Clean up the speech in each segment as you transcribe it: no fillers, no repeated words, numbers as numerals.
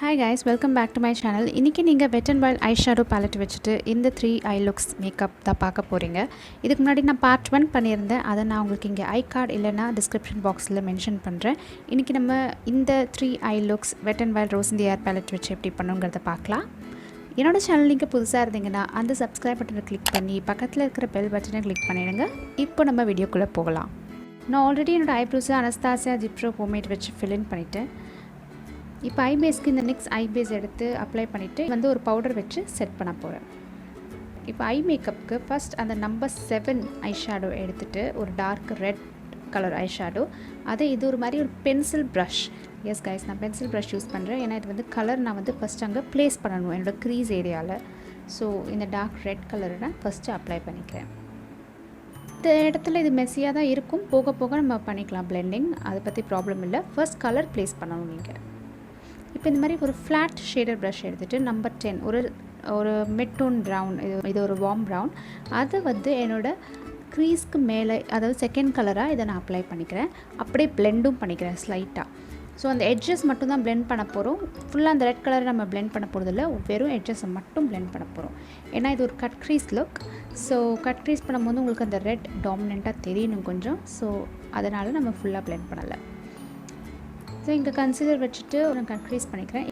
Hi guys, welcome back to my channel. இன்னைக்கு நீங்க Wet n Wild eyeshadow palette வச்சிட்டு இந்த 3 eye looks makeup தான் பார்க்க போறீங்க. இதுக்கு முன்னாடி நான் part 1 பண்ணியிருந்தேன். அதை நான் உங்களுக்கு இங்க ஐ கார்டு இல்லனா description boxல மென்ஷன் பண்றேன். இன்னைக்கு நம்ம இந்த 3 eye looks Wet n Wild Rose in the Air palette வச்சு எப்படி பண்ணுங்கறத பார்க்கலாம். என்னோட சேனல் நீங்க புதுசா இருந்தீங்கன்னா அந்த subscribe பட்டனை கிளிக் பண்ணி பக்கத்துல இருக்கிற bell பட்டனை கிளிக் பண்ணிடுங்க. இப்போ நம்ம வீடியோக்குள்ள போகலாம். நான் ஆல்ரெடி என்னோட eyebrows Anastasia Zipro pomade வச்சு fill in பண்ணிட்டேன். இப்போ ஐ பேஸ்க்கு இந்த நெக்ஸ்ட் ஐ பேஸ் எடுத்து அப்ளை பண்ணிவிட்டு வந்து ஒரு பவுடர் வச்சு செட் பண்ண போகிறேன். இப்போ ஐ மேக்கப்புக்கு ஃபஸ்ட் அந்த நம்பர் 7 ஐ ஷேடோ எடுத்துகிட்டு ஒரு dark red colour eye shadow அதை இது ஒரு மாதிரி ஒரு பென்சில் ப்ரஷ். எஸ் கைஸ், நான் பென்சில் ப்ரஷ் யூஸ் பண்ணுறேன். ஏன்னா இது வந்து கலர் நான் வந்து ஃபஸ்ட் அங்கே ப்ளேஸ் பண்ணணும் என்னோடய க்ரீஸ் ஏரியாவில். ஸோ இந்த டார்க் ரெட் கலரை நான் ஃபஸ்ட்டு அப்ளை பண்ணிக்கிறேன். இந்த இடத்துல இது மெஸ்ஸியாக தான் இருக்கும், போக போக நம்ம பண்ணிக்கலாம் பிளெண்டிங், அதை பற்றி ப்ராப்ளம் இல்லை. ஃபர்ஸ்ட் கலர் ப்ளேஸ் பண்ணணும் நீங்கள். இப்போ இந்த மாதிரி ஒரு ஃப்ளாட் ஷேடர் ப்ரஷ் எடுத்துகிட்டு நம்பர் 10 ஒரு மிட் டோன் ப்ரௌன், இது ஒரு வார்ம் ப்ரௌன், அதை வந்து என்னோடய க்ரீஸ்க்கு மேலே, அதாவது செகண்ட் கலராக இதை நான் அப்ளை பண்ணிக்கிறேன். அப்படியே பிளெண்டும் பண்ணிக்கிறேன் ஸ்லைட்டாக. ஸோ அந்த எட்ஜஸ் மட்டும் தான் பிளெண்ட் பண்ண போகிறோம். ஃபுல்லாக அந்த ரெட் கலரை நம்ம பிளெண்ட் பண்ண போகிறதில்ல, வெறும் எட்ஜஸை மட்டும் பிளெண்ட் பண்ண போகிறோம். ஏன்னா இது ஒரு cut crease look. So cut crease பண்ணும்போது உங்களுக்கு அந்த ரெட் டாமினண்ட்டாக தெரியணும் கொஞ்சம். ஸோ அதனால் நம்ம ஃபுல்லாக பிளெண்ட் பண்ணலை. ஸோ இங்கே கன்சிலர் வச்சுட்டு நான் கன்க்ரீஸ் பண்ணிக்கிறேன்.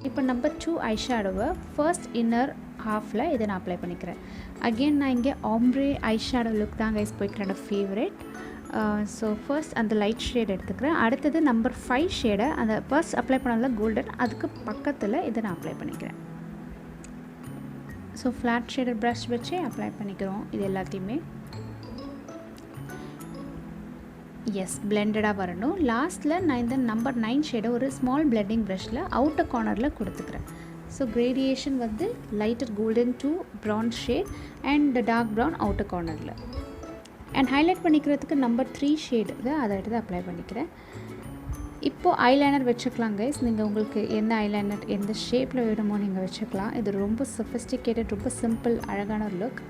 இப்போ நம்பர் 2 ஐ ஷேடோவை ஃபர்ஸ்ட் இன்னர் ஹாஃபில் இதை நான் அப்ளை பண்ணிக்கிறேன். அகெயின் நான் இங்கே ஆம்ப்ரே ஐ ஷேடோ லுக் தான் கைஸ் போய்க்கிறேன், என்னோட ஃபேவரேட். ஸோ ஃபர்ஸ்ட் அந்த லைட் ஷேட் எடுத்துக்கிறேன். அடுத்தது நம்பர் 5 ஷேடை அந்த ஃபர்ஸ்ட் அப்ளை பண்ணல கோல்டன், அதுக்கு பக்கத்தில் இதை நான் அப்ளை பண்ணிக்கிறேன். ஸோ ஃப்ளாட் ஷேடர் ப்ரஷ் வச்சு அப்ளை பண்ணிக்கிறோம் இது எல்லாத்தையுமே. எஸ், பிளெண்டடாக வரணும். லாஸ்ட்டில் நான் இந்த நம்பர் 9 ஷேடை ஒரு ஸ்மால் பிளெண்டிங் ப்ரஷில் அவுட்டர் கார்னரில் கொடுத்துக்கிறேன். ஸோ கிரேடியேஷன் வந்து lighter golden to brown shade and dark brown outer கார்னரில். அண்ட் ஹைலைட் பண்ணிக்கிறதுக்கு நம்பர் 3 ஷேடு அதை எடுத்து அப்ளை பண்ணிக்கிறேன். இப்போது ஐலைனர் வச்சுக்கலாம் கைஸ். நீங்கள் உங்களுக்கு எந்த ஐலைனர் எந்த ஷேப்பில் வேணுமோ நீங்கள் வச்சுக்கலாம். இது ரொம்ப சொஃபிஸ்டிகேட்டட், ரொம்ப சிம்பிள், அழகான ஒரு லுக்.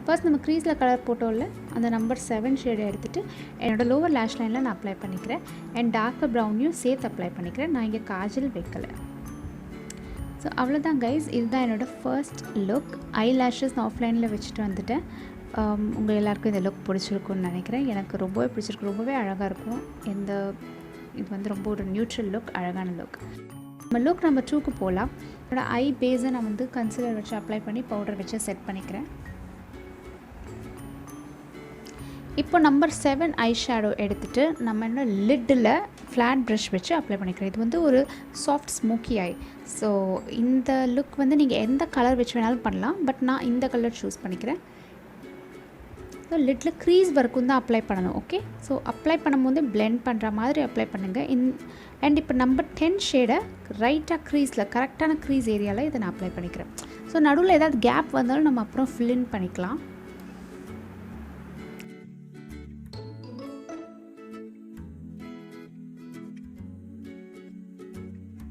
ஃபர்ஸ்ட் நம்ம க்ரீஸில் கலர் போட்டோம்ல, அந்த நம்பர் 7 ஷேடை எடுத்துகிட்டு என்னோடய லோவர் லேஷ் லைனில் நான் அப்ளை பண்ணிக்கிறேன். அண்ட் டார்க்கர் ப்ரௌனையும் சேர்த்து அப்ளை பண்ணிக்கிறேன். நான் இங்கே காஜல் வைக்கலை. ஸோ அவ்வளோதான் கைஸ், இதுதான் என்னோடய ஃபர்ஸ்ட் லுக். ஐ லேஷஸ் நான் ஆஃப்லைனில் வச்சுட்டு வந்துட்டேன். உங்கள் எல்லாேருக்கும் இந்த லுக் பிடிச்சிருக்குன்னு நினைக்கிறேன். எனக்கு ரொம்பவே பிடிச்சிருக்கு, ரொம்பவே அழகாக இருக்கும். இது வந்து ரொம்ப ஒரு நியூட்ரல் லுக், அழகான லுக். நம்ம லுக் நம்பர் 2க்கு போகலாம். என்னோடய ஐ பேஸை நான் வந்து கன்சிலர் வச்சு அப்ளை பண்ணி பவுடர் வச்சு செட் பண்ணிக்கிறேன். இப்போ நம்பர் 7 ஐ ஷேடோ எடுத்துகிட்டு நம்ம என்ன லிட்டில் ஃப்ளாட் ப்ரஷ் வச்சு அப்ளை பண்ணிக்கிறேன். இது வந்து ஒரு சாஃப்ட் ஸ்மோக்கி ஐ. ஸோ இந்த லுக் வந்து நீங்கள் எந்த கலர் வச்சு வேணாலும் பண்ணலாம், பட் நான் இந்த கலர் சூஸ் பண்ணிக்கிறேன். ஸோ லிட்டில் க்ரீஸ் வரைக்கும் தான் அப்ளை பண்ணணும். ஓகே, ஸோ அப்ளை பண்ணும்போது பிளெண்ட் பண்ணுற மாதிரி அப்ளை பண்ணுங்கள். அண்ட் இப்போ நம்பர் 10 ஷேடை ரைட்டாக க்ரீஸில், கரெக்டான க்ரீஸ் ஏரியாவில் இதை நான் அப்ளை பண்ணிக்கிறேன். ஸோ நடுவில் ஏதாவது கேப் வந்தாலும் நம்ம அப்புறம் ஃபில்லின் பண்ணிக்கலாம்.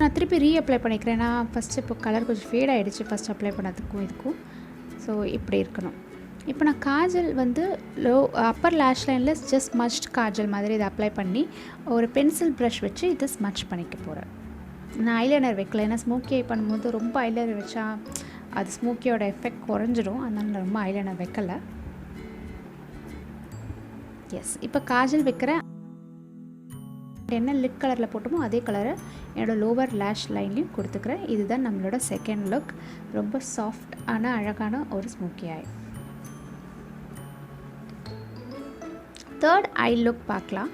நான் திருப்பி அப்ளை பண்ணிக்கிறேன். நான் ஃபஸ்ட்டு இப்போ கலர் கொஞ்சம் ஃபேட் ஆகிடுச்சு ஃபஸ்ட் அப்ளை பண்ணதுக்கும் இதுக்கும். ஸோ இப்படி இருக்கணும். இப்போ நான் காஜல் வந்து அப்பர் லேஷ் லைனில் ஜஸ்ட் ஸ்மச்ட் காஜல் மாதிரி இதை அப்ளை பண்ணி ஒரு பென்சில் ப்ரஷ் வச்சு இதை ஸ்மச் பண்ணிக்க போகிறேன். நான் ஐலைனர் வைக்கல, ஏன்னா ஸ்மோக்கி ஐ பண்ணும்போது ரொம்ப ஐலைனர் வச்சா அது ஸ்மோக்கியோட எஃபெக்ட் குறைஞ்சிடும். அதனால நான் ரொம்ப ஐலைனர் வைக்கலை. எஸ், இப்போ காஜல் வைக்கிறேன். என்ன லிட் கலரில் போட்டோமோ அதே கலரை என்னோடய லோவர் லேஷ் லைன்லையும் கொடுத்துக்கிறேன். இதுதான் நம்மளோட செகண்ட் லுக். ரொம்ப சாஃப்ட் ஆனால் அழகான ஒரு smoky I. Third I look பார்க்கலாம்.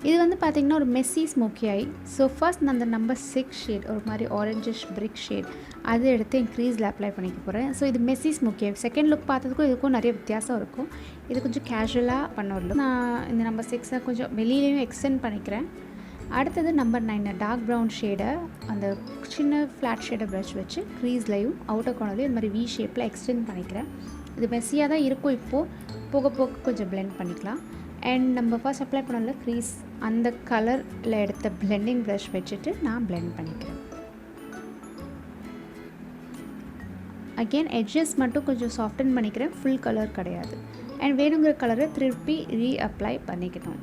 இது வந்து பார்த்திங்கன்னா ஒரு மெஸ்ஸி ஸ்மோக்கி ஐ. ஸோ ஃபர்ஸ்ட் நான் அந்த நம்பர் 6 ஷேட், ஒரு மாதிரி ஆரஞ்சிஷ் பிரிக் ஷேட், அதை எடுத்து என் க்ரீஸில் அப்ளை பண்ணிக்க போகிறேன். ஸோ இது messy smoky eye. Second look பார்த்ததுக்கும் இதுக்கும் நிறைய வித்தியாசம் இருக்கும். இது கொஞ்சம் கேஷுவலாக பண்ண ஒரு லுக். நான் இந்த நம்பர் 6 கொஞ்சம் வெளியிலையும் எக்ஸ்டெண்ட் பண்ணிக்கிறேன். அடுத்தது நம்பர் 9 டார்க் ப்ரௌன் ஷேடை அந்த சின்ன ஃப்ளாட் ஷேடை ப்ரஷ் வச்சு க்ரீஸ்லையும் அவுட்டர் கார்னர்லையும் இந்த மாதிரி வி ஷேப்பில் எக்ஸ்டெண்ட் பண்ணிக்கிறேன். இது மெஸ்ஸியாக தான் இருக்கும், இப்போது போக போக கொஞ்சம் பிளெண்ட் பண்ணிக்கலாம். அண்ட் நம்ம ஃபர்ஸ்ட் அப்ளை பண்ணல க்ரீஸ், அந்த கலரில் எடுத்த பிளெண்டிங் ப்ரஷ் வச்சுட்டு நான் பிளெண்ட் பண்ணிக்கிறேன். அகெயின் எட்ஜஸ் மட்டும் கொஞ்சம் சாஃப்டன் பண்ணிக்கிறேன், ஃபுல் கலர் கிடையாது. அண்ட் வேணுங்கிற கலரை திருப்பி ரீஅப்ளை பண்ணிக்கணும்.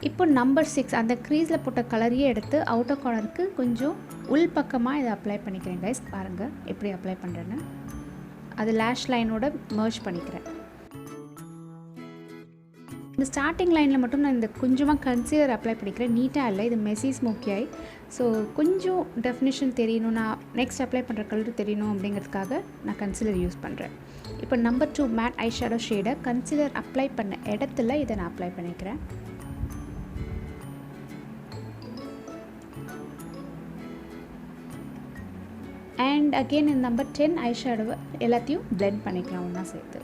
இப்போ நம்பர் 6 அந்த க்ரீஸில் போட்ட கலரையே எடுத்து அவுட்டர் கார்னருக்கு கொஞ்சம் உள் பக்கமாக இதை அப்ளை பண்ணிக்கிறேன் கைஸ். பாருங்கள் எப்படி அப்ளை பண்ணுறேன்னு. அது லேஷ் லைனோட மர்ஜ் பண்ணிக்கிறேன். இந்த ஸ்டார்டிங் லைனில் மட்டும் நான் இந்த கொஞ்சமாக கன்சீலர் அப்ளை பண்ணிக்கிறேன். நீட்டாக இல்லை, இது மெஸ்ஸி ஸ்மோக்கி ஆகி. ஸோ கொஞ்சம் டெஃபினிஷன் தெரியணும், நான் நெக்ஸ்ட் அப்ளை பண்ணுற கலர் தெரியணும் அப்படிங்கிறதுக்காக நான் கன்சீலர் யூஸ் பண்ணுறேன். இப்போ நம்பர் 2 மேட் ஐ ஷேடோ ஷேடை கன்சீலர் அப்ளை பண்ண இடத்துல இதை நான் அப்ளை பண்ணிக்கிறேன். அண்ட் அகெயின் இந்த நம்பர் 10 ஐ ஷேடோவை எல்லாத்தையும் பிளெண்ட் பண்ணிக்கலாம் ஒன்றா சேர்த்து.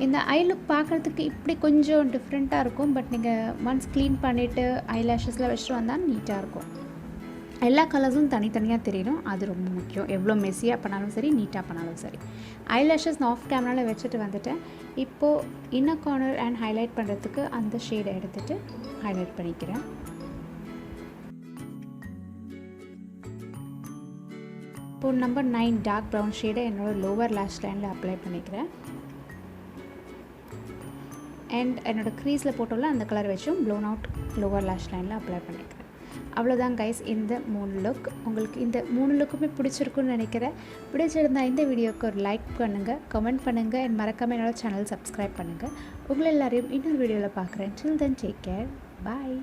இந்த ஐ லுக் பார்க்குறதுக்கு இப்படி கொஞ்சம் டிஃப்ரெண்ட்டாக இருக்கும். பட் நீங்கள் ஒன்ஸ் க்ளீன் பண்ணிவிட்டு ஐ லேஷஸில் வச்சுட்டு வந்தால் நீட்டாக இருக்கும். எல்லா கலர்ஸும் தனித்தனியாக தெரியணும், அது ரொம்ப முக்கியம். எவ்வளோ மெஸ்ஸியாக பண்ணாலும் சரி, நீட்டாக பண்ணாலும் சரி. ஐ லேஷஸ் நான் ஆஃப் கேமராவில் வச்சுட்டு வந்துட்டேன். இப்போது இன்னர் கார்னர் அண்ட் ஹைலைட் பண்ணுறதுக்கு அந்த ஷேடை எடுத்துகிட்டு ஹைலைட் பண்ணிக்கிறேன். இப்போது நம்பர் 9 டார்க் ப்ரௌன் ஷேடை என்னோடய லோவர் லேஷ் லைனில் அப்ளை பண்ணிக்கிறேன். அண்ட் என்னோடய க்ரீஸில் போட்டோம்ல அந்த கலர் வச்சும் ப்ளோன் அவுட் லோவர் லேஷ் லைனில் அப்ளை பண்ணிக்கிறேன். அவ்வளோதான் கைஸ், இந்த 3 லுக். உங்களுக்கு இந்த 3 லுக்குமே பிடிச்சிருக்குன்னு நினைக்கிறேன். பிடிச்சிருந்தால் இந்த வீடியோவுக்கு ஒரு லைக் பண்ணுங்கள், கமெண்ட் பண்ணுங்கள், அண்ட் மறக்காமல் என்னோடய சேனல் சப்ஸ்கிரைப் பண்ணுங்கள். உங்களை எல்லாரையும் இன்னொரு வீடியோவில் பார்க்குறேன். டில் தென் டேக் கேர், பாய்.